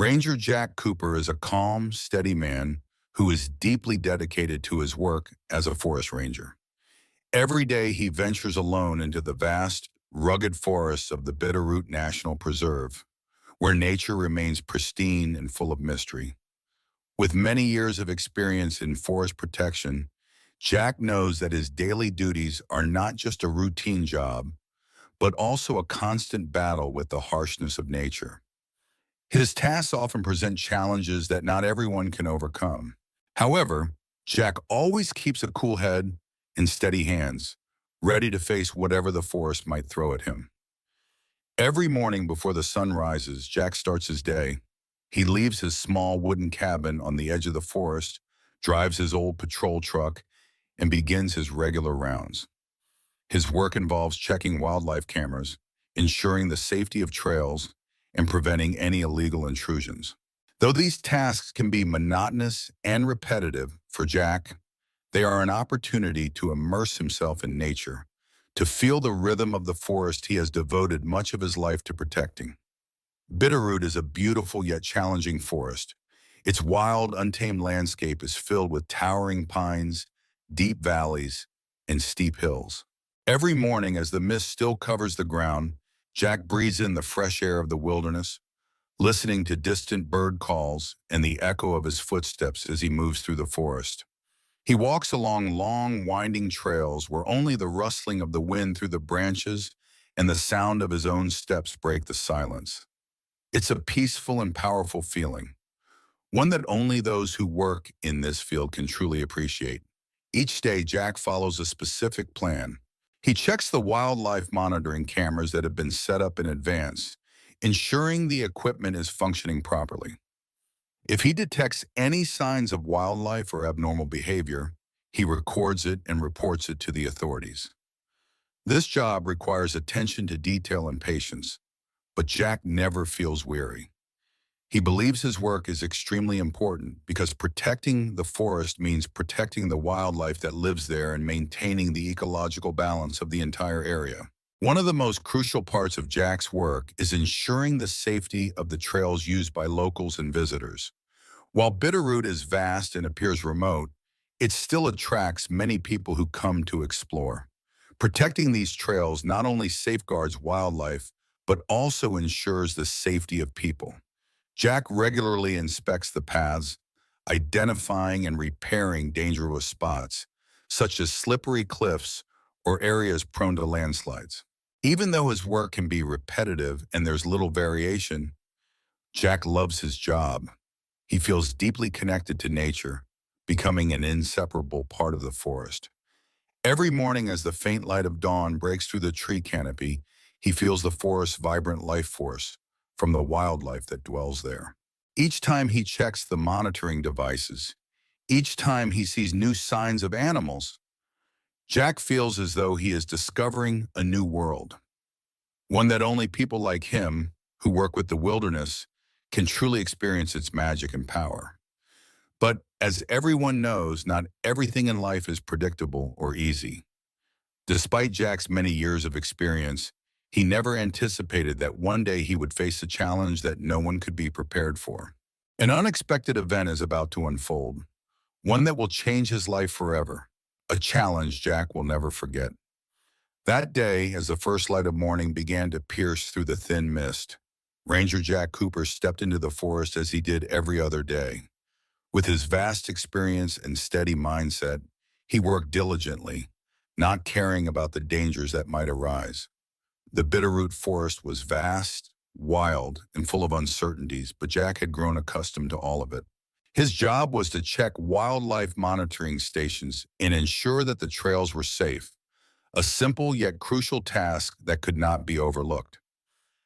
Ranger Jack Cooper is a calm, steady man who is deeply dedicated to his work as a forest ranger. Every day he ventures alone into the vast, rugged forests of the Bitterroot National Preserve, where nature remains pristine and full of mystery. With many years of experience in forest protection, Jack knows that his daily duties are not just a routine job, but also a constant battle with the harshness of nature. His tasks often present challenges that not everyone can overcome. However, Jack always keeps a cool head and steady hands, ready to face whatever the forest might throw at him. Every morning before the sun rises, Jack starts his day. He leaves his small wooden cabin on the edge of the forest, drives his old patrol truck, and begins his regular rounds. His work involves checking wildlife cameras, ensuring the safety of trails, and preventing any illegal intrusions. Though these tasks can be monotonous and repetitive for Jack, they are an opportunity to immerse himself in nature, to feel the rhythm of the forest he has devoted much of his life to protecting. Bitterroot is a beautiful yet challenging forest. Its wild, untamed landscape is filled with towering pines, deep valleys, and steep hills. Every morning, as the mist still covers the ground, Jack breathes in the fresh air of the wilderness, listening to distant bird calls and the echo of his footsteps as he moves through the forest. He walks along long, winding trails where only the rustling of the wind through the branches and the sound of his own steps break the silence. It's a peaceful and powerful feeling, one that only those who work in this field can truly appreciate. Each day, Jack follows a specific plan. He checks the wildlife monitoring cameras that have been set up in advance, ensuring the equipment is functioning properly. If he detects any signs of wildlife or abnormal behavior, he records it and reports it to the authorities. This job requires attention to detail and patience, but Jack never feels weary. He believes his work is extremely important because protecting the forest means protecting the wildlife that lives there and maintaining the ecological balance of the entire area. One of the most crucial parts of Jack's work is ensuring the safety of the trails used by locals and visitors. While Bitterroot is vast and appears remote, it still attracts many people who come to explore. Protecting these trails not only safeguards wildlife, but also ensures the safety of people. Jack regularly inspects the paths, identifying and repairing dangerous spots, such as slippery cliffs or areas prone to landslides. Even though his work can be repetitive and there's little variation, Jack loves his job. He feels deeply connected to nature, becoming an inseparable part of the forest. Every morning as the faint light of dawn breaks through the tree canopy, he feels the forest's vibrant life force from the wildlife that dwells there. Each time he checks the monitoring devices, each time he sees new signs of animals, Jack feels as though he is discovering a new world, one that only people like him, who work with the wilderness, can truly experience its magic and power. But as everyone knows, not everything in life is predictable or easy. Despite Jack's many years of experience, he never anticipated that one day he would face a challenge that no one could be prepared for. An unexpected event is about to unfold, one that will change his life forever, a challenge Jack will never forget. That day, as the first light of morning began to pierce through the thin mist, Ranger Jack Cooper stepped into the forest as he did every other day. With his vast experience and steady mindset, he worked diligently, not caring about the dangers that might arise. The Bitterroot Forest was vast, wild, and full of uncertainties, but Jack had grown accustomed to all of it. His job was to check wildlife monitoring stations and ensure that the trails were safe, a simple yet crucial task that could not be overlooked.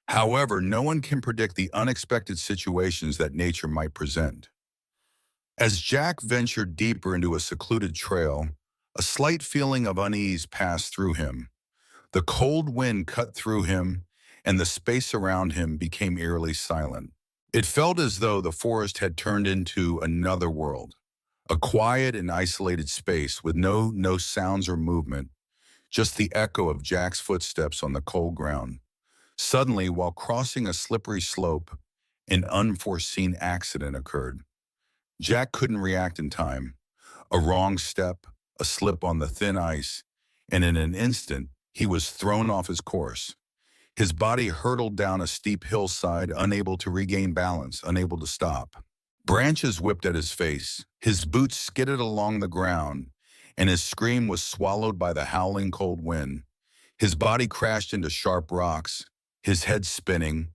However, no one can predict the unexpected situations that nature might present. As Jack ventured deeper into a secluded trail, a slight feeling of unease passed through him. The cold wind cut through him, and the space around him became eerily silent. It felt as though the forest had turned into another world, a quiet and isolated space with no sounds or movement, just the echo of Jack's footsteps on the cold ground. Suddenly, while crossing a slippery slope, an unforeseen accident occurred. Jack couldn't react in time. A wrong step, a slip on the thin ice, and in an instant, he was thrown off his course. His body hurtled down a steep hillside, unable to regain balance, unable to stop. Branches whipped at his face, his boots skidded along the ground, and his scream was swallowed by the howling cold wind. His body crashed into sharp rocks, his head spinning,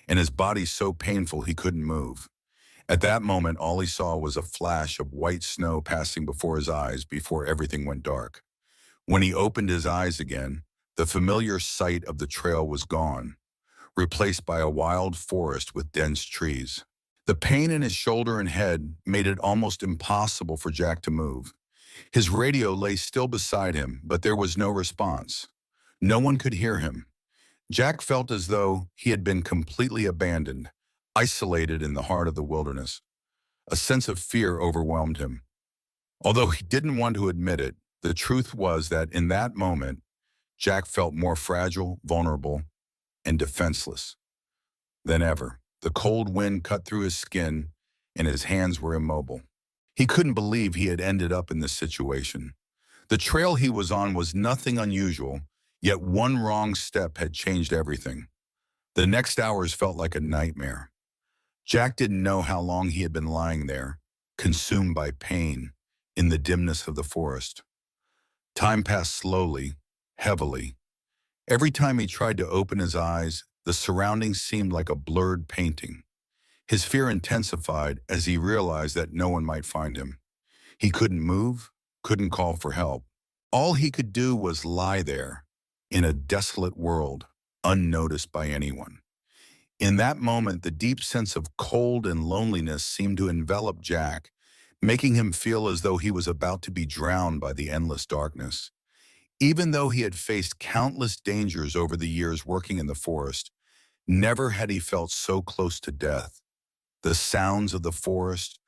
and his body so painful he couldn't move. At that moment, all he saw was a flash of white snow passing before his eyes before everything went dark. When he opened his eyes again, the familiar sight of the trail was gone, replaced by a wild forest with dense trees. The pain in his shoulder and head made it almost impossible for Jack to move. His radio lay still beside him, but there was no response. No one could hear him. Jack felt as though he had been completely abandoned, isolated in the heart of the wilderness. A sense of fear overwhelmed him. Although he didn't want to admit it, the truth was that in that moment, Jack felt more fragile, vulnerable, and defenseless than ever. The cold wind cut through his skin, and his hands were immobile. He couldn't believe he had ended up in this situation. The trail he was on was nothing unusual, yet one wrong step had changed everything. The next hours felt like a nightmare. Jack didn't know how long he had been lying there, consumed by pain, in the dimness of the forest. Time passed slowly, heavily. Every time he tried to open his eyes, the surroundings seemed like a blurred painting. His fear intensified as he realized that no one might find him. He couldn't move, couldn't call for help. All he could do was lie there, in a desolate world, unnoticed by anyone. In that moment, the deep sense of cold and loneliness seemed to envelop Jack, making him feel as though he was about to be drowned by the endless darkness. Even though he had faced countless dangers over the years working in the forest, never had he felt so close to death. The sounds of the forest,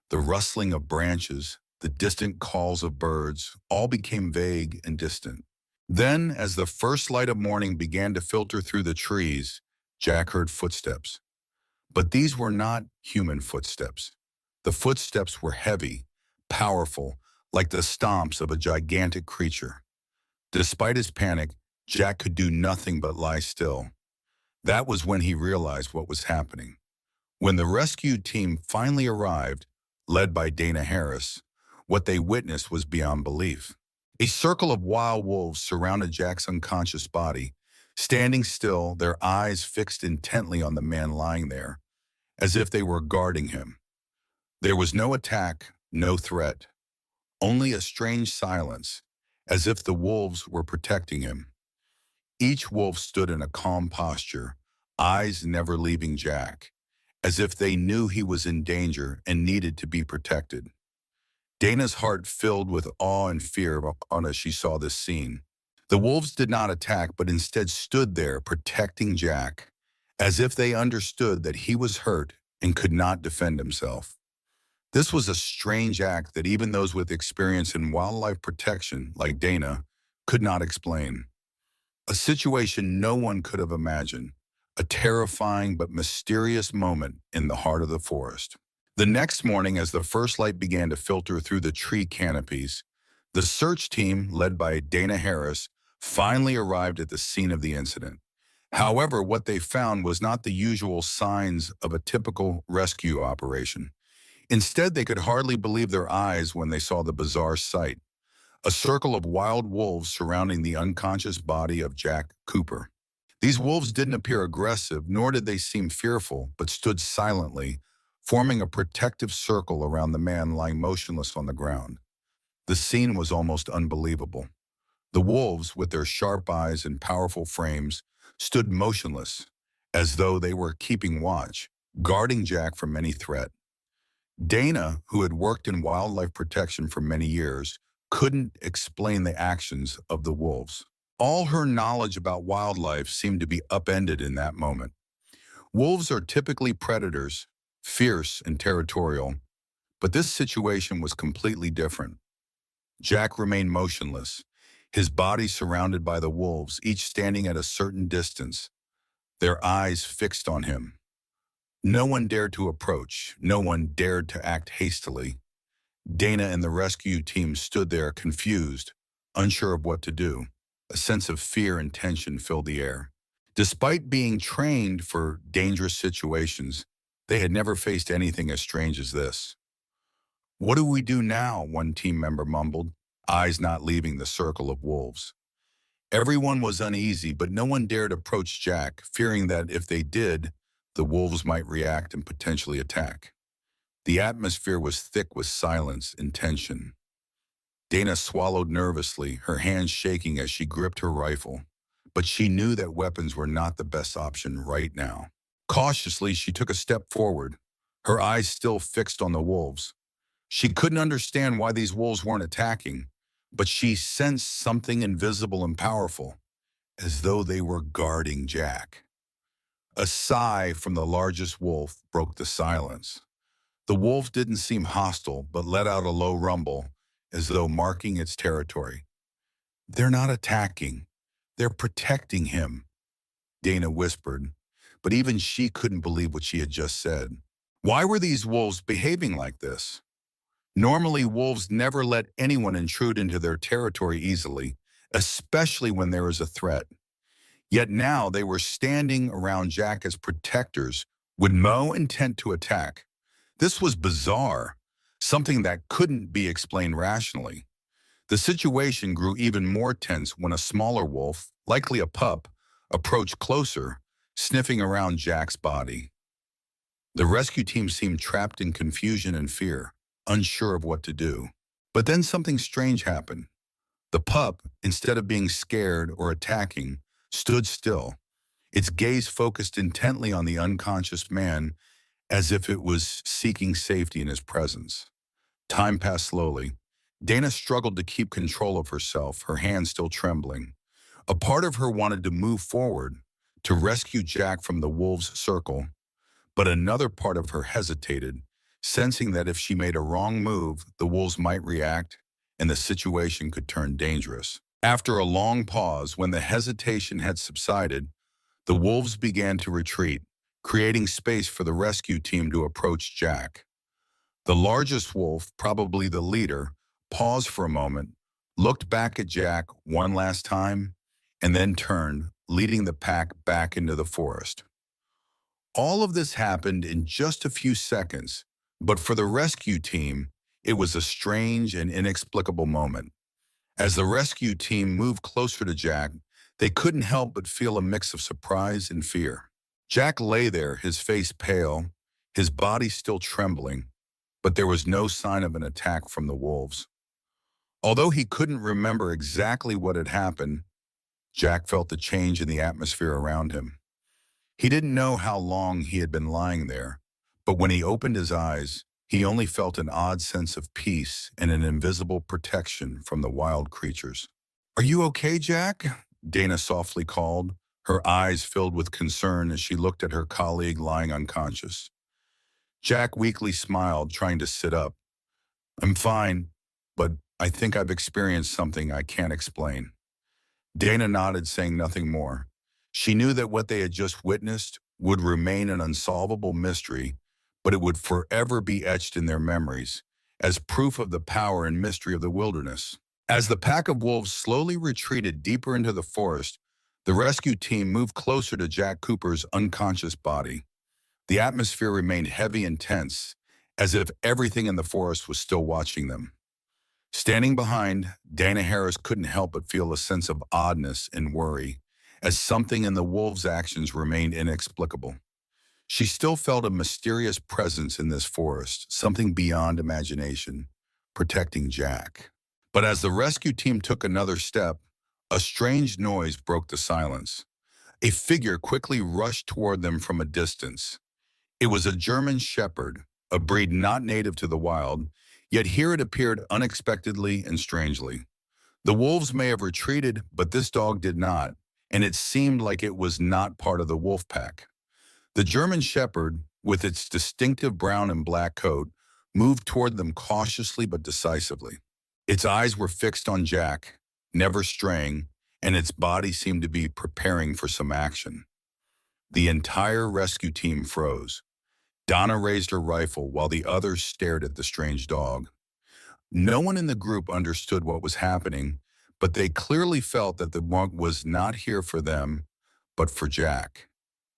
the rustling of branches, the distant calls of birds, all became vague and distant. Then, as the first light of morning began to filter through the trees, Jack heard footsteps. But these were not human footsteps. The footsteps were heavy, powerful, like the stomps of a gigantic creature. Despite his panic, Jack could do nothing but lie still. That was when he realized what was happening. When the rescue team finally arrived, led by Dana Harris, what they witnessed was beyond belief. A circle of wild wolves surrounded Jack's unconscious body, standing still, their eyes fixed intently on the man lying there, as if they were guarding him. There was no attack, no threat, only a strange silence, as if the wolves were protecting him. Each wolf stood in a calm posture, eyes never leaving Jack, as if they knew he was in danger and needed to be protected. Dana's heart filled with awe and fear as she saw this scene. The wolves did not attack, but instead stood there protecting Jack, as if they understood that he was hurt and could not defend himself. This was a strange act that even those with experience in wildlife protection, like Dana, could not explain. A situation no one could have imagined, a terrifying but mysterious moment in the heart of the forest. The next morning, as the first light began to filter through the tree canopies, the search team, led by Dana Harris, finally arrived at the scene of the incident. However, what they found was not the usual signs of a typical rescue operation. Instead, they could hardly believe their eyes when they saw the bizarre sight: a circle of wild wolves surrounding the unconscious body of Jack Cooper. These wolves didn't appear aggressive, nor did they seem fearful, but stood silently, forming a protective circle around the man lying motionless on the ground. The scene was almost unbelievable. The wolves, with their sharp eyes and powerful frames, stood motionless, as though they were keeping watch, guarding Jack from any threat. Dana, who had worked in wildlife protection for many years, couldn't explain the actions of the wolves. All her knowledge about wildlife seemed to be upended in that moment. Wolves are typically predators, fierce and territorial, but this situation was completely different. Jack remained motionless, his body surrounded by the wolves, each standing at a certain distance, their eyes fixed on him. No one dared to approach. No one dared to act hastily. Dana and the rescue team stood there confused, unsure of what to do. A sense of fear and tension filled the air. Despite being trained for dangerous situations, they had never faced anything as strange as this. "What do we do now?" one team member mumbled, eyes not leaving the circle of wolves. Everyone was uneasy, but no one dared approach Jack, fearing that if they did, the wolves might react and potentially attack. The atmosphere was thick with silence and tension. Dana swallowed nervously, her hands shaking as she gripped her rifle. But she knew that weapons were not the best option right now. Cautiously, she took a step forward, her eyes still fixed on the wolves. She couldn't understand why these wolves weren't attacking, but she sensed something invisible and powerful, as though they were guarding Jack. A sigh from the largest wolf broke the silence. The wolf didn't seem hostile, but let out a low rumble, as though marking its territory. "They're not attacking. They're protecting him," Dana whispered, but even she couldn't believe what she had just said. Why were these wolves behaving like this? Normally, wolves never let anyone intrude into their territory easily, especially when there is a threat. Yet now they were standing around Jack as protectors with no intent to attack. This was bizarre, something that couldn't be explained rationally. The situation grew even more tense when a smaller wolf, likely a pup, approached closer, sniffing around Jack's body. The rescue team seemed trapped in confusion and fear, unsure of what to do. But then something strange happened. The pup, instead of being scared or attacking, stood still, its gaze focused intently on the unconscious man as if it was seeking safety in his presence. Time passed slowly. Dana struggled to keep control of herself, her hands still trembling. A part of her wanted to move forward, to rescue Jack from the wolves' circle, but another part of her hesitated, sensing that if she made a wrong move, the wolves might react and the situation could turn dangerous. After a long pause, when the hesitation had subsided, the wolves began to retreat, creating space for the rescue team to approach Jack. The largest wolf, probably the leader, paused for a moment, looked back at Jack one last time, and then turned, leading the pack back into the forest. All of this happened in just a few seconds, but for the rescue team, it was a strange and inexplicable moment. As the rescue team moved closer to Jack, they couldn't help but feel a mix of surprise and fear. Jack lay there, his face pale, his body still trembling, but there was no sign of an attack from the wolves. Although he couldn't remember exactly what had happened, Jack felt the change in the atmosphere around him. He didn't know how long he had been lying there, but when he opened his eyes, he only felt an odd sense of peace and an invisible protection from the wild creatures. "Are you okay, Jack?" Dana softly called, her eyes filled with concern as she looked at her colleague lying unconscious. Jack weakly smiled, trying to sit up. "I'm fine, but I think I've experienced something I can't explain." Dana nodded, saying nothing more. She knew that what they had just witnessed would remain an unsolvable mystery, but it would forever be etched in their memories as proof of the power and mystery of the wilderness. As the pack of wolves slowly retreated deeper into the forest, the rescue team moved closer to Jack Cooper's unconscious body. The atmosphere remained heavy and tense, as if everything in the forest was still watching them. Standing behind, Dana Harris couldn't help but feel a sense of oddness and worry, as something in the wolves' actions remained inexplicable. She still felt a mysterious presence in this forest, something beyond imagination, protecting Jack. But as the rescue team took another step, a strange noise broke the silence. A figure quickly rushed toward them from a distance. It was a German shepherd, a breed not native to the wild, yet here it appeared unexpectedly and strangely. The wolves may have retreated, but this dog did not, and it seemed like it was not part of the wolf pack. The German shepherd, with its distinctive brown and black coat, moved toward them cautiously but decisively. Its eyes were fixed on Jack, never straying, and its body seemed to be preparing for some action. The entire rescue team froze. Donna raised her rifle while the others stared at the strange dog. No one in the group understood what was happening, but they clearly felt that the monk was not here for them, but for Jack.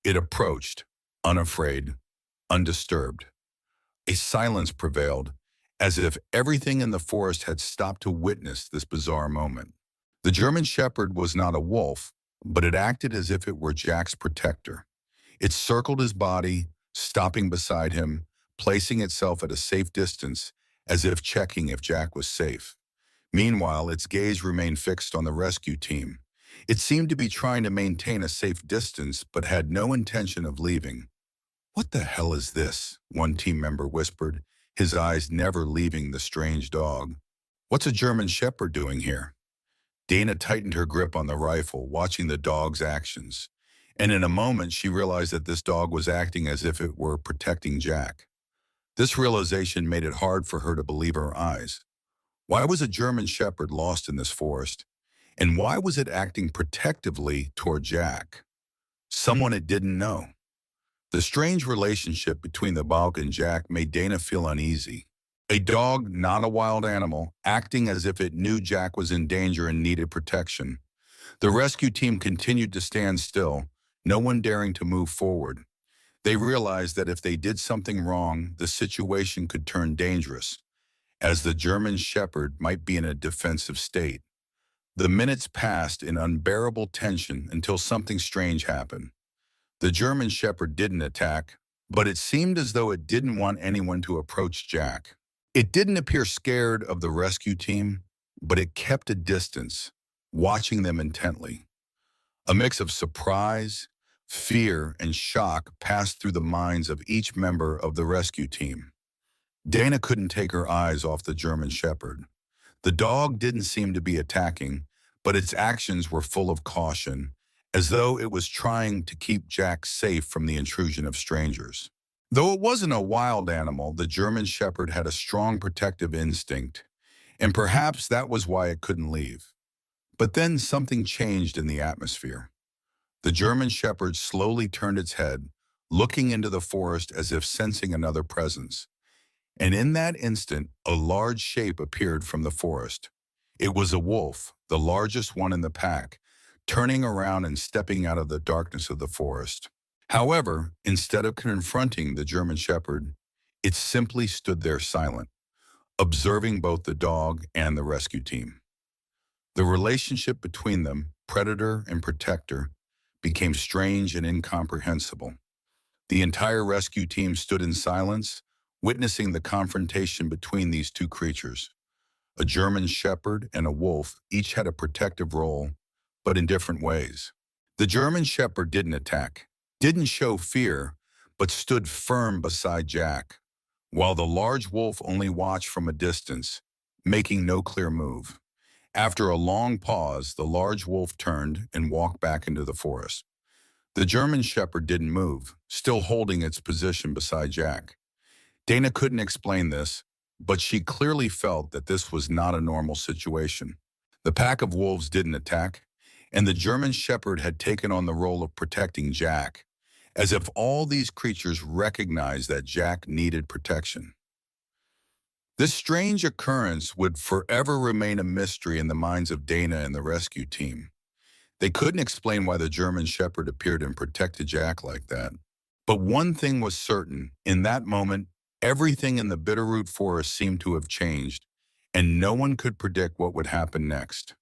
It approached, unafraid, undisturbed. A silence prevailed, as if everything in the forest had stopped to witness this bizarre moment. The German Shepherd was not a wolf, but it acted as if it were Jack's protector. It circled his body, stopping beside him, placing itself at a safe distance, as if checking if Jack was safe. Meanwhile, its gaze remained fixed on the rescue team. It seemed to be trying to maintain a safe distance, but had no intention of leaving. "What the hell is this?" one team member whispered, his eyes never leaving the strange dog. "What's a German Shepherd doing here?" Dana tightened her grip on the rifle, watching the dog's actions. And in a moment, she realized that this dog was acting as if it were protecting Jack. This realization made it hard for her to believe her eyes. Why was a German Shepherd lost in this forest? And why was it acting protectively toward Jack, someone it didn't know? The strange relationship between the dog and Jack made Dana feel uneasy. A dog, not a wild animal, acting as if it knew Jack was in danger and needed protection. The rescue team continued to stand still, no one daring to move forward. They realized that if they did something wrong, the situation could turn dangerous, as the German Shepherd might be in a defensive state. The minutes passed in unbearable tension until something strange happened. The German Shepherd didn't attack, but it seemed as though it didn't want anyone to approach Jack. It didn't appear scared of the rescue team, but it kept a distance, watching them intently. A mix of surprise, fear, and shock passed through the minds of each member of the rescue team. Dana couldn't take her eyes off the German Shepherd. The dog didn't seem to be attacking, but its actions were full of caution, as though it was trying to keep Jack safe from the intrusion of strangers. Though it wasn't a wild animal, the German Shepherd had a strong protective instinct, and perhaps that was why it couldn't leave. But then something changed in the atmosphere. The German Shepherd slowly turned its head, looking into the forest as if sensing another presence. And in that instant, a large shape appeared from the forest. It was a wolf, the largest one in the pack, turning around and stepping out of the darkness of the forest. However, instead of confronting the German Shepherd, it simply stood there silent, observing both the dog and the rescue team. The relationship between them, predator and protector, became strange and incomprehensible. The entire rescue team stood in silence, witnessing the confrontation between these two creatures. A German Shepherd and a wolf each had a protective role, but in different ways. The German Shepherd didn't attack, didn't show fear, but stood firm beside Jack, while the large wolf only watched from a distance, making no clear move. After a long pause, the large wolf turned and walked back into the forest. The German Shepherd didn't move, still holding its position beside Jack. Dana couldn't explain this, but she clearly felt that this was not a normal situation. The pack of wolves didn't attack, and the German Shepherd had taken on the role of protecting Jack, as if all these creatures recognized that Jack needed protection. This strange occurrence would forever remain a mystery in the minds of Dana and the rescue team. They couldn't explain why the German Shepherd appeared and protected Jack like that. But one thing was certain: in that moment, everything in the Bitterroot Forest seemed to have changed, and no one could predict what would happen next.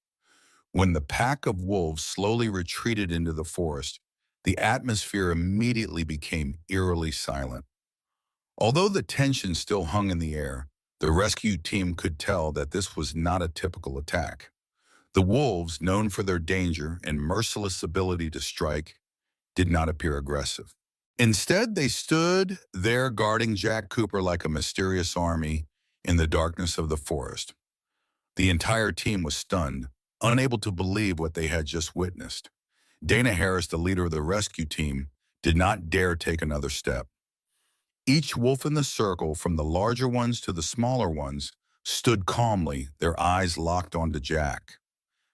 When the pack of wolves slowly retreated into the forest, the atmosphere immediately became eerily silent. Although the tension still hung in the air, the rescue team could tell that this was not a typical attack. The wolves, known for their danger and merciless ability to strike, did not appear aggressive. Instead, they stood there guarding Jack Cooper like a mysterious army in the darkness of the forest. The entire team was stunned, unable to believe what they had just witnessed. Dana Harris, the leader of the rescue team, did not dare take another step. Each wolf in the circle, from the larger ones to the smaller ones, stood calmly, their eyes locked onto Jack.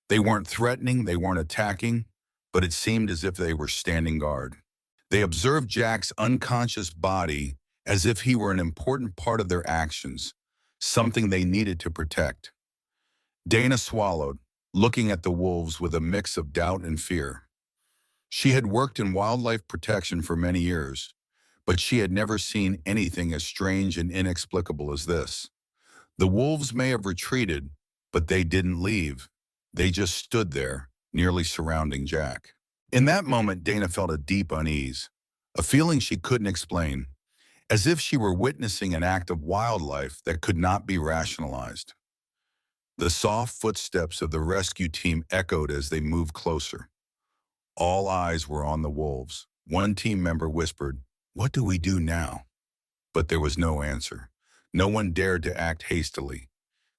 They weren't threatening, they weren't attacking, but it seemed as if they were standing guard. They observed Jack's unconscious body as if he were an important part of their actions, something they needed to protect. Dana swallowed, looking at the wolves with a mix of doubt and fear. She had worked in wildlife protection for many years, but she had never seen anything as strange and inexplicable as this. The wolves may have retreated, but they didn't leave. They just stood there, nearly surrounding Jack. In that moment, Dana felt a deep unease, a feeling she couldn't explain, as if she were witnessing an act of wildlife that could not be rationalized. The soft footsteps of the rescue team echoed as they moved closer. All eyes were on the wolves. One team member whispered, "What do we do now?" But there was no answer. No one dared to act hastily.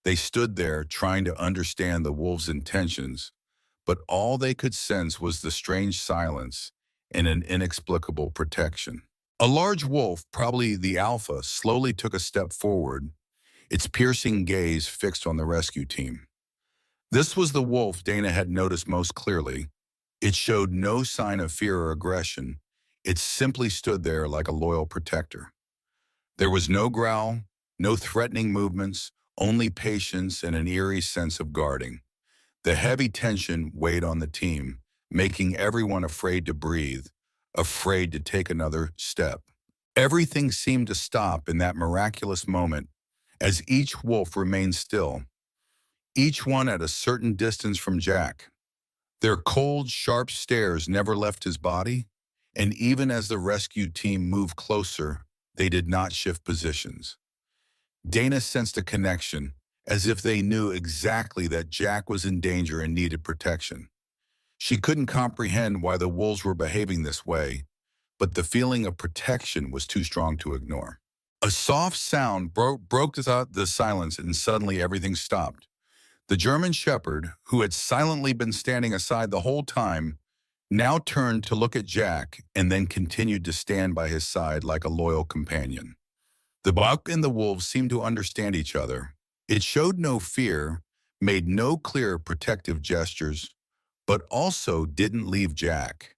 They stood there trying to understand the wolves' intentions, but all they could sense was the strange silence and an inexplicable protection. A large wolf, probably the alpha, slowly took a step forward, its piercing gaze fixed on the rescue team. This was the wolf Dana had noticed most clearly. It showed no sign of fear or aggression. It simply stood there like a loyal protector. There was no growl, no threatening movements, only patience and an eerie sense of guarding. The heavy tension weighed on the team, making everyone afraid to breathe, afraid to take another step. Everything seemed to stop in that miraculous moment as each wolf remained still, each one at a certain distance from Jack. Their cold, sharp stares never left his body, and even as the rescue team moved closer, they did not shift positions. Dana sensed a connection, as if they knew exactly that Jack was in danger and needed protection. She couldn't comprehend why the wolves were behaving this way, but the feeling of protection was too strong to ignore. A soft sound broke the silence, and suddenly everything stopped. The German shepherd, who had silently been standing aside the whole time, now turned to look at Jack and then continued to stand by his side like a loyal companion. The buck and the wolves seemed to understand each other. It showed no fear, made no clear protective gestures, but also didn't leave Jack.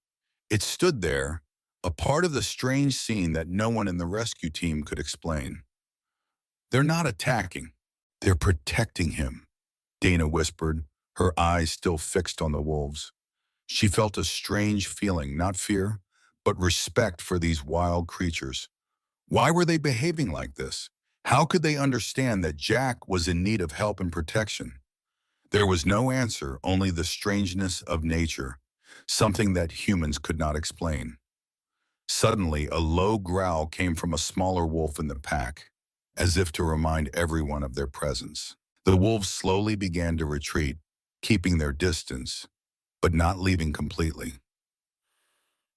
It stood there, a part of the strange scene that no one in the rescue team could explain. "They're not attacking. They're protecting him," Dana whispered, her eyes still fixed on the wolves. She felt a strange feeling, not fear, but respect for these wild creatures. Why were they behaving like this? How could they understand that Jack was in need of help and protection? There was no answer, only the strangeness of nature, something that humans could not explain. Suddenly, a low growl came from a smaller wolf in the pack, as if to remind everyone of their presence. The wolves slowly began to retreat, keeping their distance, but not leaving completely.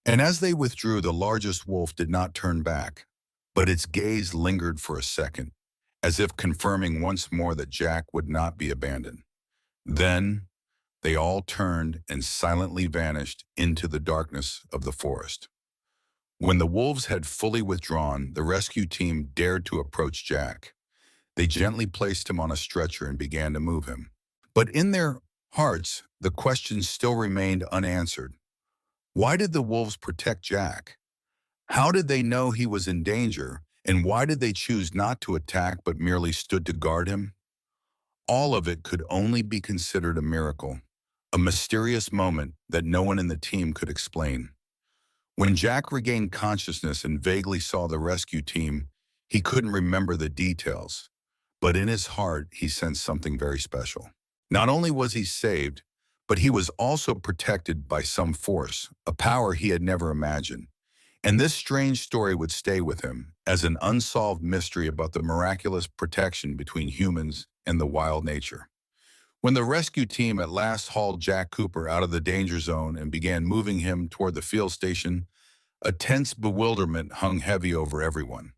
And as they withdrew, the largest wolf did not turn back, but its gaze lingered for a second, as if confirming once more that Jack would not be abandoned. Then they all turned and silently vanished into the darkness of the forest. When the wolves had fully withdrawn, the rescue team dared to approach Jack. They gently placed him on a stretcher and began to move him. But in their hearts, the question still remained unanswered. Why did the wolves protect Jack? How did they know he was in danger? And why did they choose not to attack but merely stood to guard him? All of it could only be considered a miracle, a mysterious moment that no one in the team could explain. When Jack regained consciousness and vaguely saw the rescue team, he couldn't remember the details, but in his heart he sensed something very special. Not only was he saved, but he was also protected by some force, a power he had never imagined. And this strange story would stay with him as an unsolved mystery about the miraculous protection between humans and the wild nature. When the rescue team at last hauled Jack Cooper out of the danger zone and began moving him toward the field station, a tense bewilderment hung heavy over everyone.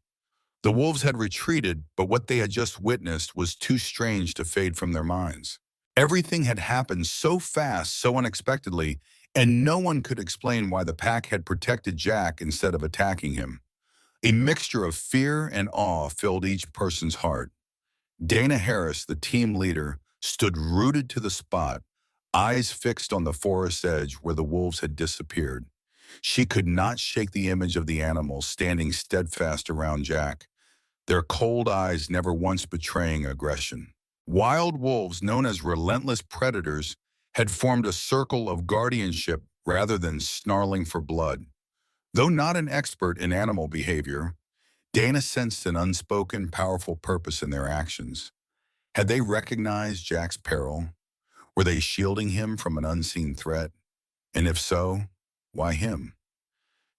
The wolves had retreated, but what they had just witnessed was too strange to fade from their minds. Everything had happened so fast, so unexpectedly, and no one could explain why the pack had protected Jack instead of attacking him. A mixture of fear and awe filled each person's heart. Dana Harris, the team leader, stood rooted to the spot, eyes fixed on the forest edge where the wolves had disappeared. She could not shake the image of the animals standing steadfast around Jack, their cold eyes never once betraying aggression. Wild wolves, known as relentless predators, had formed a circle of guardianship rather than snarling for blood. Though not an expert in animal behavior, Dana sensed an unspoken, powerful purpose in their actions. Had they recognized Jack's peril? Were they shielding him from an unseen threat? And if so, why him?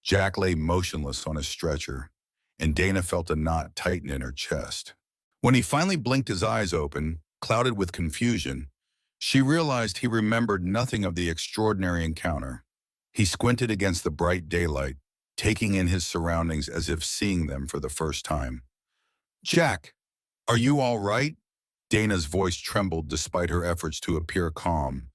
Jack lay motionless on his stretcher, and Dana felt a knot tighten in her chest. When he finally blinked his eyes open, clouded with confusion, she realized he remembered nothing of the extraordinary encounter. He squinted against the bright daylight, taking in his surroundings as if seeing them for the first time. "Jack, are you all right?" Dana's voice trembled despite her efforts to appear calm.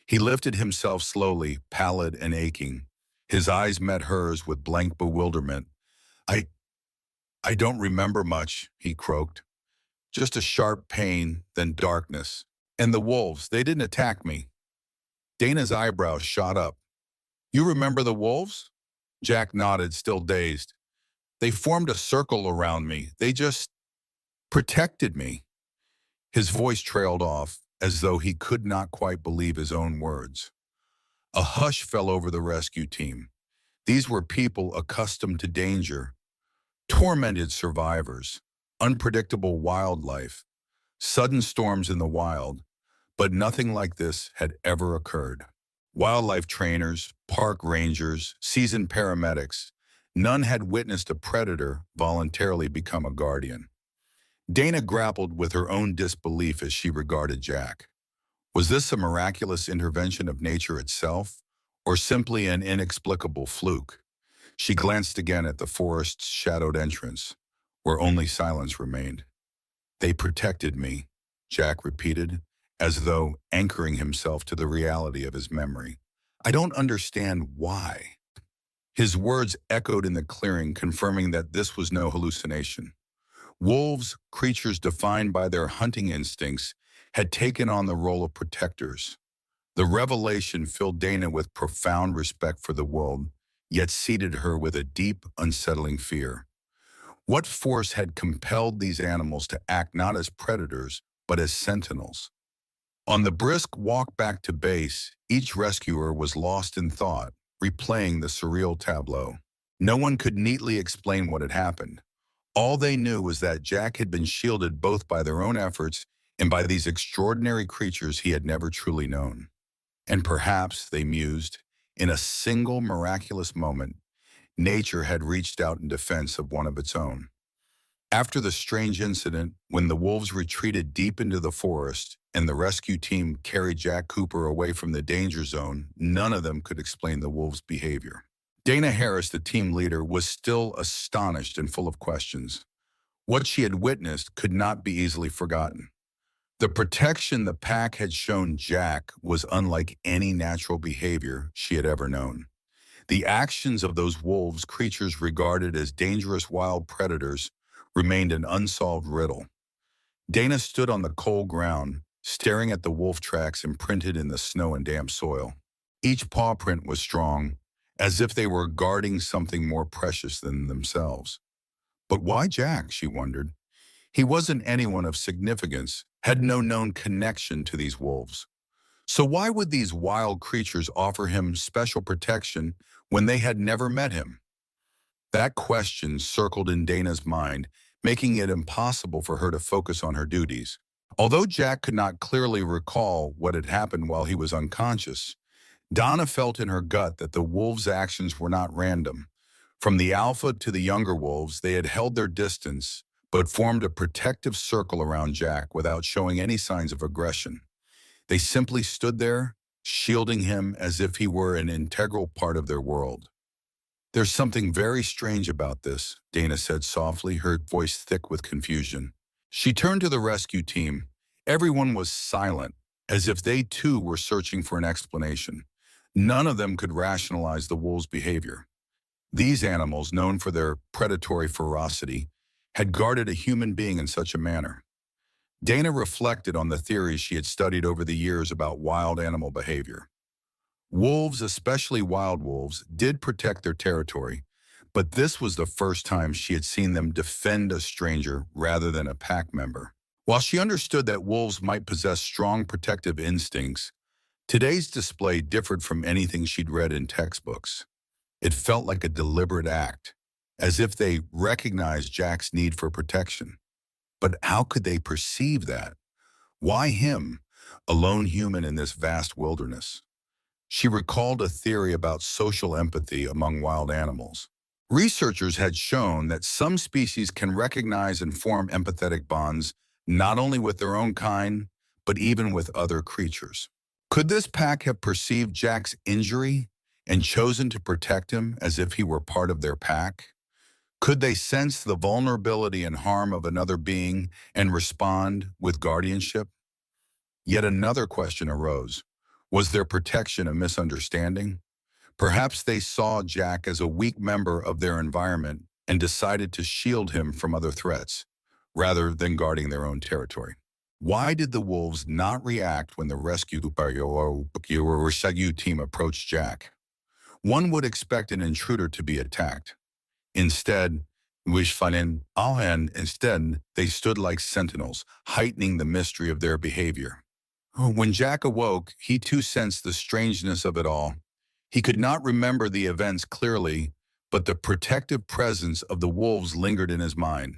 He lifted himself slowly, pallid and aching. His eyes met hers with blank bewilderment. I, I don't remember much," he croaked. "Just a sharp pain, then darkness. And the wolves, they didn't attack me." Dana's eyebrows shot up. "You remember the wolves?" Jack nodded, still dazed. "They formed a circle around me. They just protected me." His voice trailed off, as though he could not quite believe his own words. A hush fell over the rescue team. These were people accustomed to danger, tormented survivors, unpredictable wildlife, sudden storms in the wild, but nothing like this had ever occurred. Wildlife trainers, park rangers, seasoned paramedics, none had witnessed a predator voluntarily become a guardian. Dana grappled with her own disbelief as she regarded Jack. Was this a miraculous intervention of nature itself, or simply an inexplicable fluke? She glanced again at the forest's shadowed entrance, where only silence remained. "They protected me," Jack repeated, as though anchoring himself to the reality of his memory. "I don't understand why." His words echoed in the clearing, confirming that this was no hallucination. Wolves, creatures defined by their hunting instincts, had taken on the role of protectors. The revelation filled Dana with profound respect for the world, yet seated her with a deep, unsettling fear. What force had compelled these animals to act not as predators, but as sentinels? On the brisk walk back to base, each rescuer was lost in thought, replaying the surreal tableau. No one could neatly explain what had happened. All they knew was that Jack had been shielded both by their own efforts and by these extraordinary creatures he had never truly known. And perhaps, they mused, in a single miraculous moment, nature had reached out in defense of one of its own. After the strange incident, when the wolves retreated deep into the forest and the rescue team carried Jack Cooper away from the danger zone, none of them could explain the wolves' behavior. Dana Harris, the team leader, was still astonished and full of questions. What she had witnessed could not be easily forgotten. The protection the pack had shown Jack was unlike any natural behavior she had ever known. The actions of those wolves, creatures regarded as dangerous wild predators, remained an unsolved riddle. Dana stood on the cold ground, staring at the wolf tracks imprinted in the snow and damp soil. Each paw print was strong, as if they were guarding something more precious than themselves. But why Jack, she wondered. He wasn't anyone of significance, had no known connection to these wolves. So why would these wild creatures offer him special protection when they had never met him? That question circled in Dana's mind, making it impossible for her to focus on her duties. Although Jack could not clearly recall what had happened while he was unconscious, Donna felt in her gut that the wolves' actions were not random. From the alpha to the younger wolves, they had held their distance, but formed a protective circle around Jack without showing any signs of aggression. They simply stood there, shielding him as if he were an integral part of their world. "There's something very strange about this," Dana said softly, her voice thick with confusion. She turned to the rescue team. Everyone was silent, as if they too were searching for an explanation. None of them could rationalize the wolves' behavior. These animals, known for their predatory ferocity, had guarded a human being in such a manner. Dana reflected on the theories she had studied over the years about wild animal behavior. Wolves, especially wild wolves, did protect their territory, but this was the first time she had seen them defend a stranger rather than a pack member. While she understood that wolves might possess strong protective instincts, today's display differed from anything she'd read in textbooks. It felt like a deliberate act, as if they recognized Jack's need for protection. But how could they perceive that? Why him, a lone human in this vast wilderness? She recalled a theory about social empathy among wild animals. Researchers had shown that some species can recognize and form empathetic bonds not only with their own kind, but even with other creatures. Could this pack have perceived Jack's injury and chosen to protect him as if he were part of their pack? Could they sense the vulnerability and harm of another being and respond with guardianship? Yet another question arose. Was their protection a misunderstanding? Perhaps they saw Jack as a weak member of their environment and decided to shield him from other threats, rather than guarding their own territory. Why did the wolves not react when the rescue team approached Jack? One would expect an intruder to be attacked. Instead, instead, they stood like sentinels, heightening the mystery of their behavior. When Jack awoke, he too sensed the strangeness of it all. He could not remember the events clearly, but the protective presence of the wolves lingered in his mind.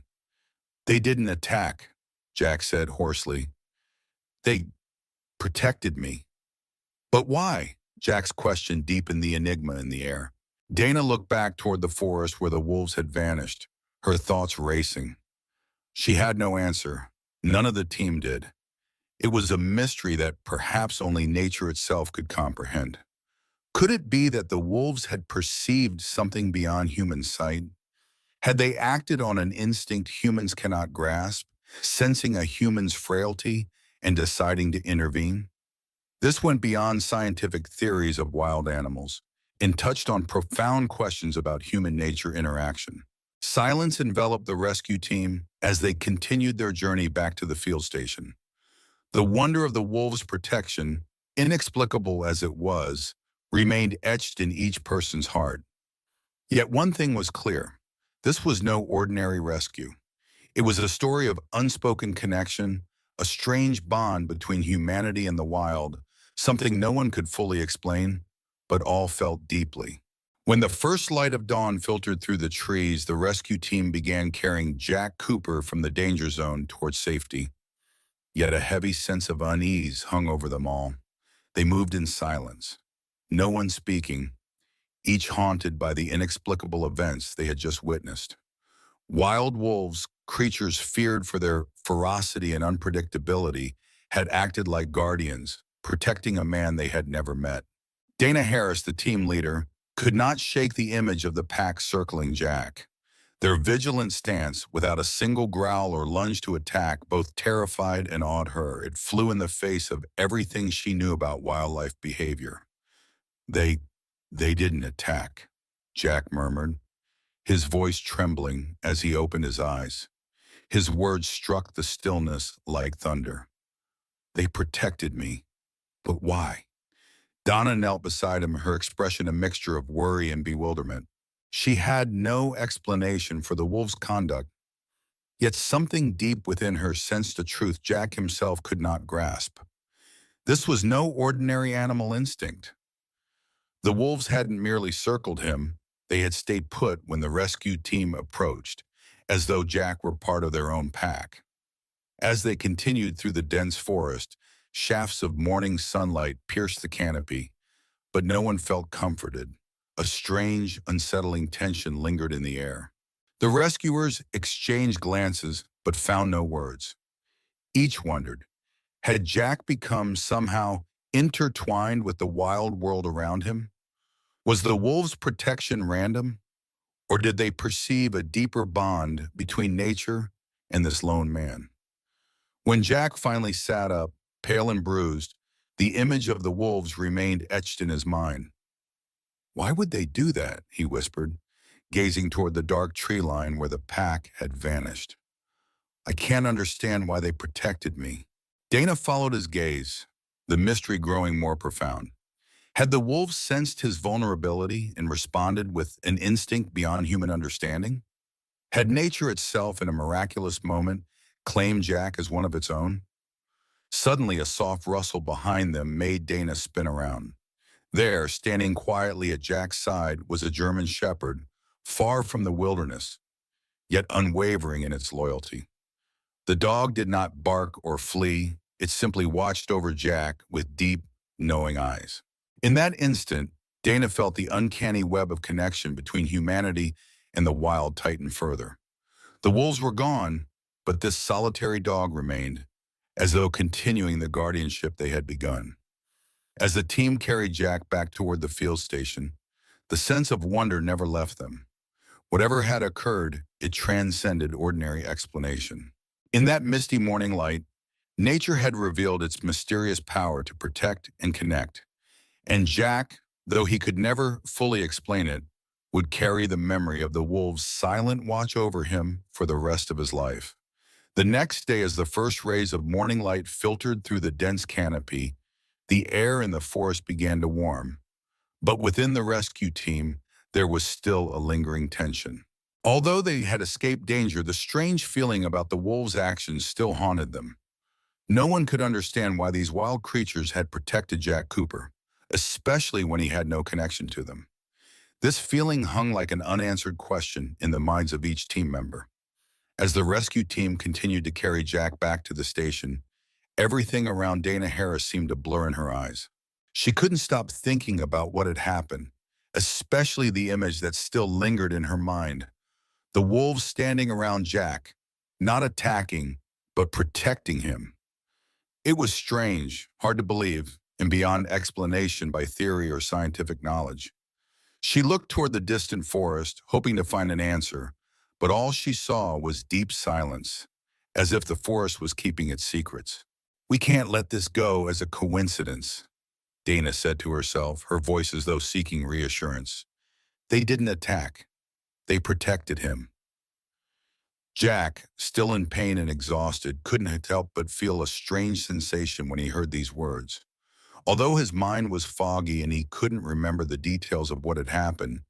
They didn't attack, Jack said hoarsely. They protected me. But why? Jack's question deepened the enigma in the air. Dana looked back toward the forest where the wolves had vanished, her thoughts racing. She had no answer. None of the team did. It was a mystery that perhaps only nature itself could comprehend. Could it be that the wolves had perceived something beyond human sight? Had they acted on an instinct humans cannot grasp, sensing a human's frailty and deciding to intervene? This went beyond scientific theories of wild animals and touched on profound questions about human nature interaction. Silence enveloped the rescue team as they continued their journey back to the field station. The wonder of the wolves' protection, inexplicable as it was, remained etched in each person's heart. Yet one thing was clear. This was no ordinary rescue. It was a story of unspoken connection, a strange bond between humanity and the wild, something no one could fully explain, but all felt deeply. When the first light of dawn filtered through the trees, the rescue team began carrying Jack Cooper from the danger zone towards safety. Yet a heavy sense of unease hung over them all. They moved in silence, no one speaking, each haunted by the inexplicable events they had just witnessed. Wild wolves, creatures feared for their ferocity and unpredictability, had acted like guardians, protecting a man they had never met. Dana Harris, the team leader, could not shake the image of the pack circling Jack. Their vigilant stance, without a single growl or lunge to attack, both terrified and awed her. It flew in the face of everything she knew about wildlife behavior. They didn't attack, Jack murmured, his voice trembling as he opened his eyes. His words struck the stillness like thunder. They protected me. But why? Donna knelt beside him, her expression a mixture of worry and bewilderment. She had no explanation for the wolves' conduct, yet something deep within her sensed a truth Jack himself could not grasp. This was no ordinary animal instinct. The wolves hadn't merely circled him, they had stayed put when the rescue team approached, as though Jack were part of their own pack. As they continued through the dense forest, shafts of morning sunlight pierced the canopy, but no one felt comforted. A strange, unsettling tension lingered in the air. The rescuers exchanged glances, but found no words. Each wondered, had Jack become somehow intertwined with the wild world around him? Was the wolves' protection random, or did they perceive a deeper bond between nature and this lone man? When Jack finally sat up, pale and bruised, the image of the wolves remained etched in his mind. Why would they do that? He whispered, gazing toward the dark tree line where the pack had vanished. I can't understand why they protected me. Dana followed his gaze, the mystery growing more profound. Had the wolves sensed his vulnerability and responded with an instinct beyond human understanding? Had nature itself, in a miraculous moment, claimed Jack as one of its own? Suddenly, a soft rustle behind them made Dana spin around. There, standing quietly at Jack's side, was a German shepherd, far from the wilderness, yet unwavering in its loyalty. The dog did not bark or flee. It simply watched over Jack with deep, knowing eyes. In that instant, Dana felt the uncanny web of connection between humanity and the wild titan further. The wolves were gone, but this solitary dog remained, as though continuing the guardianship they had begun. As the team carried Jack back toward the field station, the sense of wonder never left them. Whatever had occurred, it transcended ordinary explanation. In that misty morning light, nature had revealed its mysterious power to protect and connect. And Jack, though he could never fully explain it, would carry the memory of the wolves' silent watch over him for the rest of his life. The next day, as the first rays of morning light filtered through the dense canopy, the air in the forest began to warm. But within the rescue team, there was still a lingering tension. Although they had escaped danger, the strange feeling about the wolves' actions still haunted them. No one could understand why these wild creatures had protected Jack Cooper, especially when he had no connection to them. This feeling hung like an unanswered question in the minds of each team member. As the rescue team continued to carry Jack back to the station, everything around Dana Harris seemed to blur in her eyes. She couldn't stop thinking about what had happened, especially the image that still lingered in her mind. The wolves standing around Jack, not attacking, but protecting him. It was strange, hard to believe, and beyond explanation by theory or scientific knowledge. She looked toward the distant forest, hoping to find an answer, but all she saw was deep silence, as if the forest was keeping its secrets. "We can't let this go as a coincidence," Dana said to herself, her voice as though seeking reassurance. "They didn't attack. They protected him." Jack, still in pain and exhausted, couldn't help but feel a strange sensation when he heard these words. Although his mind was foggy and he couldn't remember the details of what had happened,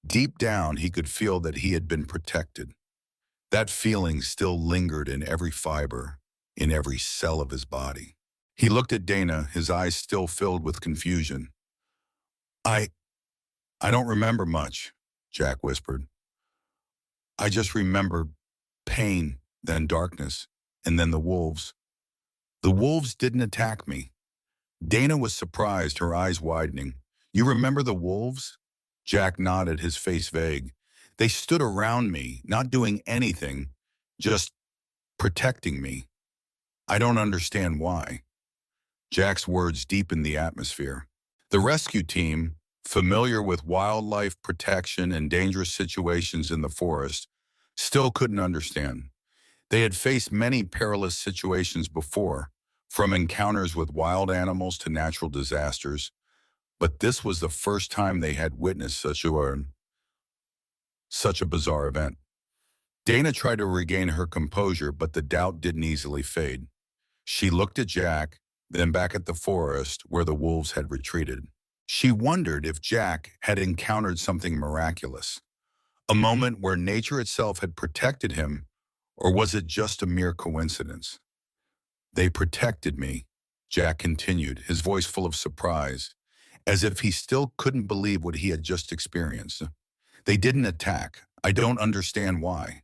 deep down he could feel that he had been protected. That feeling still lingered in every fiber, in every cell of his body. He looked at Dana, his eyes still filled with confusion. I, I don't remember much," Jack whispered. "I just remember pain, then darkness, and then the wolves. The wolves didn't attack me." Dana was surprised, her eyes widening. "You remember the wolves?" Jack nodded, his face vague. "They stood around me, not doing anything, just protecting me. I don't understand why." Jack's words deepened the atmosphere. The rescue team, familiar with wildlife protection and dangerous situations in the forest, still couldn't understand. They had faced many perilous situations before, from encounters with wild animals to natural disasters, but this was the first time they had witnessed such a bizarre event. Dana tried to regain her composure, but the doubt didn't easily fade. She looked at Jack, then back at the forest where the wolves had retreated. She wondered if Jack had encountered something miraculous, a moment where nature itself had protected him, or was it just a mere coincidence? "They protected me," Jack continued, his voice full of surprise, as if he still couldn't believe what he had just experienced. "They didn't attack. I don't understand why."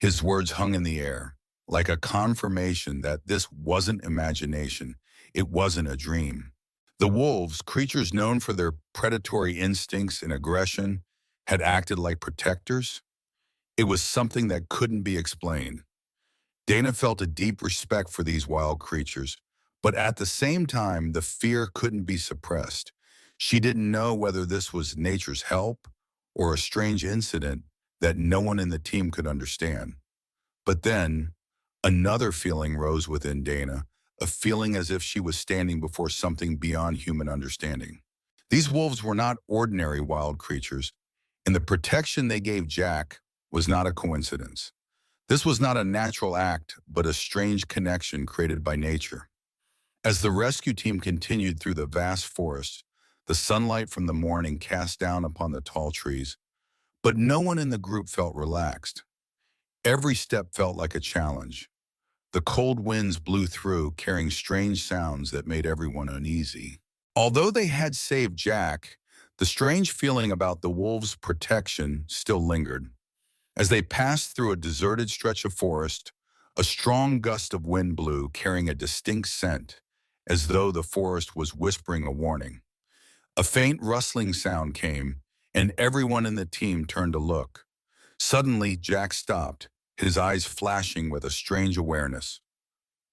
His words hung in the air, like a confirmation that this wasn't imagination, it wasn't a dream. The wolves, creatures known for their predatory instincts and aggression, had acted like protectors. It was something that couldn't be explained. Dana felt a deep respect for these wild creatures, but at the same time, the fear couldn't be suppressed. She didn't know whether this was nature's help or a strange incident that no one in the team could understand. But then, another feeling rose within Dana, a feeling as if she was standing before something beyond human understanding. These wolves were not ordinary wild creatures, and the protection they gave Jack was not a coincidence. This was not a natural act, but a strange connection created by nature. As the rescue team continued through the vast forest, The sunlight from the morning cast down upon the tall trees, but no one in the group felt relaxed. Every step felt like a challenge. The cold winds blew through, carrying strange sounds that made everyone uneasy. Although they had saved Jack, the strange feeling about the wolves' protection still lingered. As they passed through a deserted stretch of forest, a strong gust of wind blew, carrying a distinct scent, as though the forest was whispering a warning. A faint rustling sound came, and everyone in the team turned to look. Suddenly, Jack stopped, his eyes flashing with a strange awareness.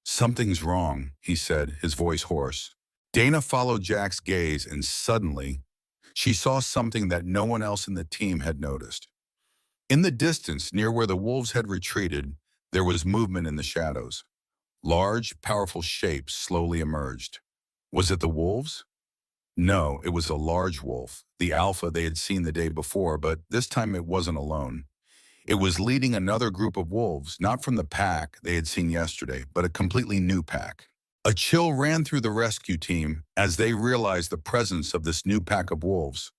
"Something's wrong," he said, his voice hoarse. Dana followed Jack's gaze, and suddenly, she saw something that no one else in the team had noticed. In the distance, near where the wolves had retreated, there was movement in the shadows. Large, powerful shapes slowly emerged. Was it the wolves? No, it was a large wolf, the alpha they had seen the day before, but this time it wasn't alone. It was leading another group of wolves, not from the pack they had seen yesterday, but a completely new pack. A chill ran through the rescue team as they realized the presence of this new pack of wolves.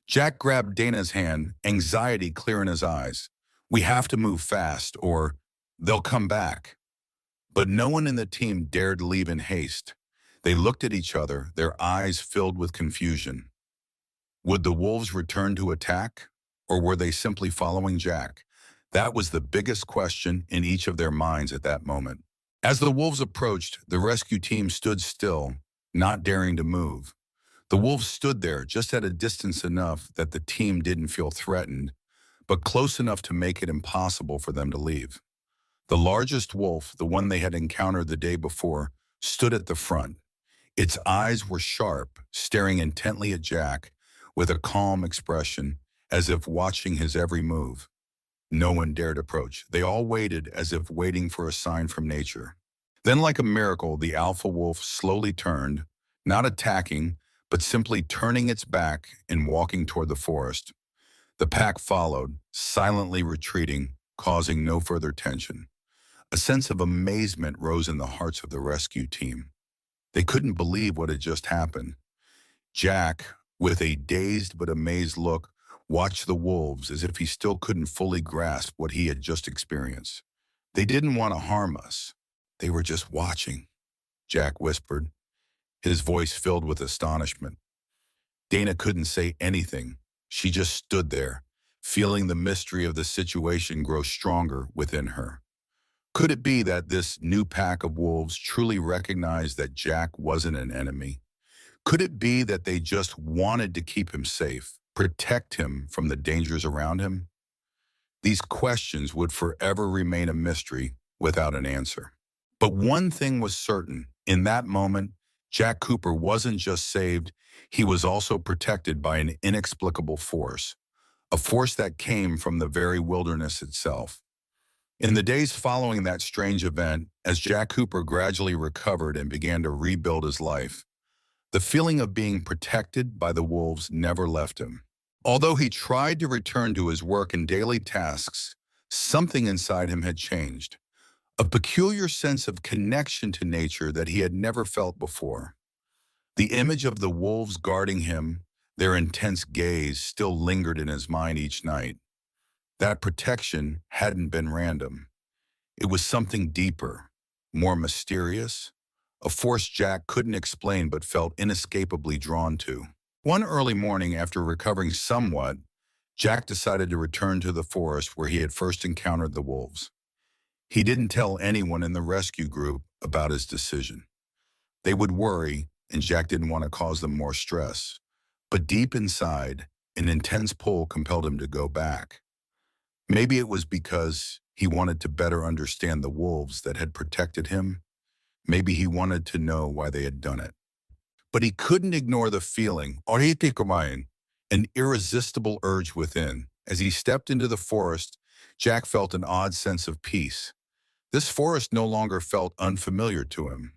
Jack grabbed Dana's hand, anxiety clear in his eyes. "We have to move fast, or they'll come back." But no one in the team dared leave in haste. They looked at each other, their eyes filled with confusion. Would the wolves return to attack, or were they simply following Jack? That was the biggest question in each of their minds at that moment. As the wolves approached, the rescue team stood still, not daring to move. The wolves stood there just at a distance enough that the team didn't feel threatened, but close enough to make it impossible for them to leave. The largest wolf, the one they had encountered the day before, stood at the front. Its eyes were sharp, staring intently at Jack with a calm expression, as if watching his every move. No one dared approach. They all waited as if waiting for a sign from nature. Then, like a miracle, the alpha wolf slowly turned, not attacking, but simply turning its back and walking toward the forest. The pack followed, silently retreating, causing no further tension. A sense of amazement rose in the hearts of the rescue team. They couldn't believe what had just happened. Jack, with a dazed but amazed look, watched the wolves as if he still couldn't fully grasp what he had just experienced. "They didn't want to harm us. They were just watching," Jack whispered, his voice filled with astonishment. Dana couldn't say anything. She just stood there, feeling the mystery of the situation grow stronger within her. Could it be that this new pack of wolves truly recognized that Jack wasn't an enemy? Could it be that they just wanted to keep him safe, protect him from the dangers around him? These questions would forever remain a mystery without an answer. But one thing was certain. In that moment, Jack Cooper wasn't just saved, he was also protected by an inexplicable force, a force that came from the very wilderness itself. In the days following that strange event, as Jack Cooper gradually recovered and began to rebuild his life, the feeling of being protected by the wolves never left him. Although he tried to return to his work and daily tasks, something inside him had changed. A peculiar sense of connection to nature that he had never felt before. The image of the wolves guarding him, their intense gaze, still lingered in his mind each night. That protection hadn't been random. It was something deeper, more mysterious, a force Jack couldn't explain but felt inescapably drawn to. One early morning, after recovering somewhat, Jack decided to return to the forest where he had first encountered the wolves. He didn't tell anyone in the rescue group about his decision. They would worry, and Jack didn't want to cause them more stress. But deep inside, an intense pull compelled him to go back. Maybe it was because he wanted to better understand the wolves that had protected him. Maybe he wanted to know why they had done it. But he couldn't ignore the feeling, an irresistible urge within. As he stepped into the forest, Jack felt an odd sense of peace. This forest no longer felt unfamiliar to him.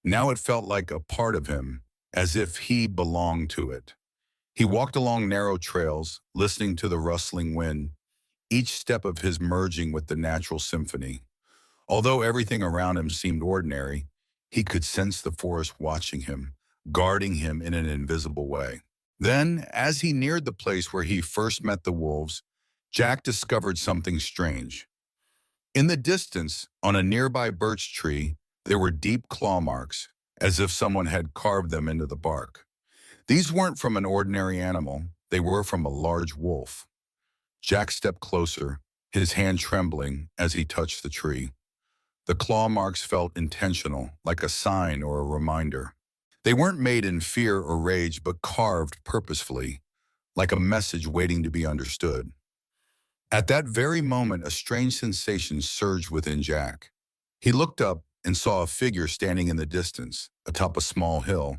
Now it felt like a part of him, as if he belonged to it. He walked along narrow trails, listening to the rustling wind, each step of his merging with the natural symphony. Although everything around him seemed ordinary, he could sense the forest watching him, guarding him in an invisible way. Then, as he neared the place where he first met the wolves, Jack discovered something strange. In the distance, on a nearby birch tree, there were deep claw marks, as if someone had carved them into the bark. These weren't from an ordinary animal, they were from a large wolf. Jack stepped closer, his hand trembling as he touched the tree. The claw marks felt intentional, like a sign or a reminder. They weren't made in fear or rage, but carved purposefully, like a message waiting to be understood. At that very moment, a strange sensation surged within Jack. He looked up and saw a figure standing in the distance, atop a small hill.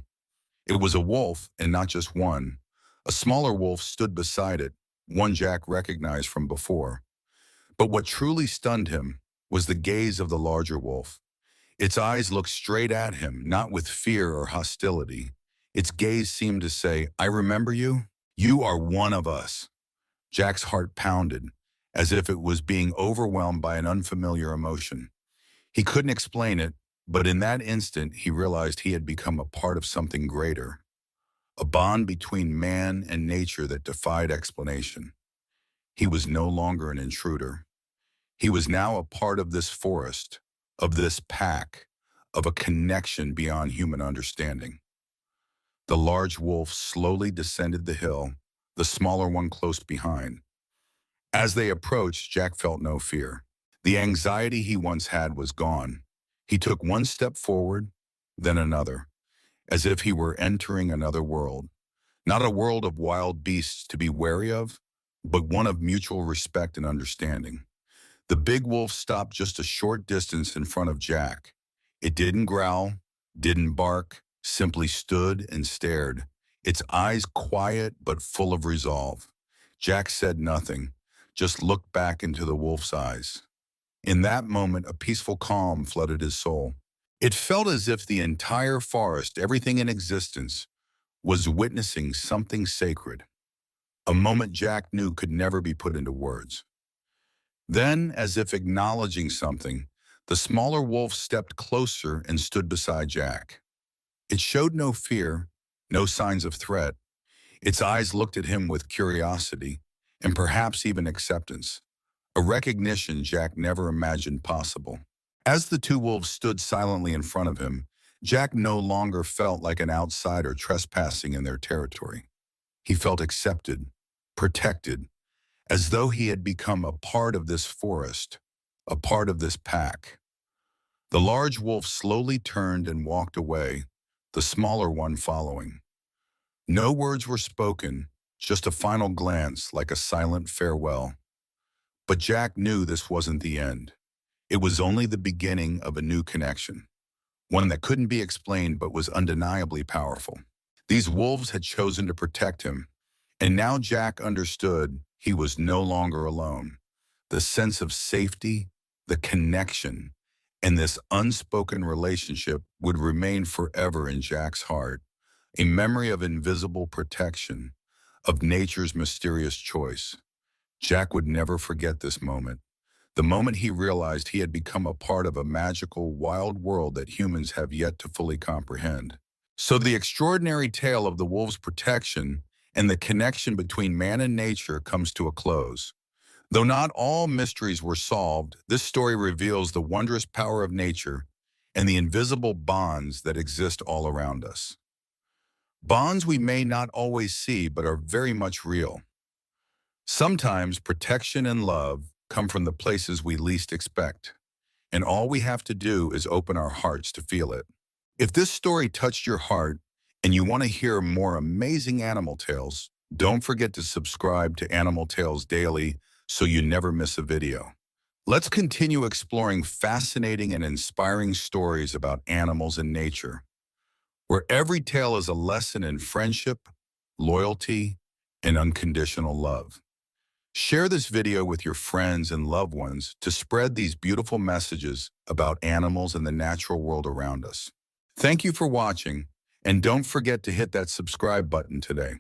It was a wolf, and not just one. A smaller wolf stood beside it, one Jack recognized from before. But what truly stunned him was the gaze of the larger wolf. Its eyes looked straight at him, not with fear or hostility. Its gaze seemed to say, "I remember you. You are one of us." Jack's heart pounded, as if it was being overwhelmed by an unfamiliar emotion. He couldn't explain it, but in that instant he realized he had become a part of something greater, a bond between man and nature that defied explanation. He was no longer an intruder. He was now a part of this forest, of this pack, of a connection beyond human understanding. The large wolf slowly descended the hill, the smaller one close behind. As they approached, Jack felt no fear. The anxiety he once had was gone. He took one step forward, then another, as if he were entering another world. Not a world of wild beasts to be wary of, but one of mutual respect and understanding. The big wolf stopped just a short distance in front of Jack. It didn't growl, didn't bark, simply stood and stared, its eyes quiet but full of resolve. Jack said nothing, just looked back into the wolf's eyes. In that moment, a peaceful calm flooded his soul. It felt as if the entire forest, everything in existence, was witnessing something sacred, a moment Jack knew could never be put into words. Then, as if acknowledging something, the smaller wolf stepped closer and stood beside Jack. It showed no fear, no signs of threat. Its eyes looked at him with curiosity, and perhaps even acceptance, a recognition Jack never imagined possible. As the two wolves stood silently in front of him, Jack no longer felt like an outsider trespassing in their territory. He felt accepted, protected, as though he had become a part of this forest, a part of this pack. The large wolf slowly turned and walked away, the smaller one following. No words were spoken, just a final glance like a silent farewell. But Jack knew this wasn't the end. It was only the beginning of a new connection, one that couldn't be explained but was undeniably powerful. These wolves had chosen to protect him, and now Jack understood he was no longer alone. The sense of safety, the connection, and this unspoken relationship would remain forever in Jack's heart, a memory of invisible protection, of nature's mysterious choice. Jack would never forget this moment, the moment he realized he had become a part of a magical, wild world that humans have yet to fully comprehend. So the extraordinary tale of the wolf's protection and the connection between man and nature comes to a close. Though not all mysteries were solved, this story reveals the wondrous power of nature and the invisible bonds that exist all around us. Bonds we may not always see but are very much real. Sometimes protection and love come from the places we least expect, and all we have to do is open our hearts to feel it. If this story touched your heart and you want to hear more amazing animal tales, don't forget to subscribe to Animal Tales Daily so you never miss a video. Let's continue exploring fascinating and inspiring stories about animals and nature, where every tale is a lesson in friendship, loyalty, and unconditional love. Share this video with your friends and loved ones to spread these beautiful messages about animals and the natural world around us. Thank you for watching, and don't forget to hit that subscribe button today.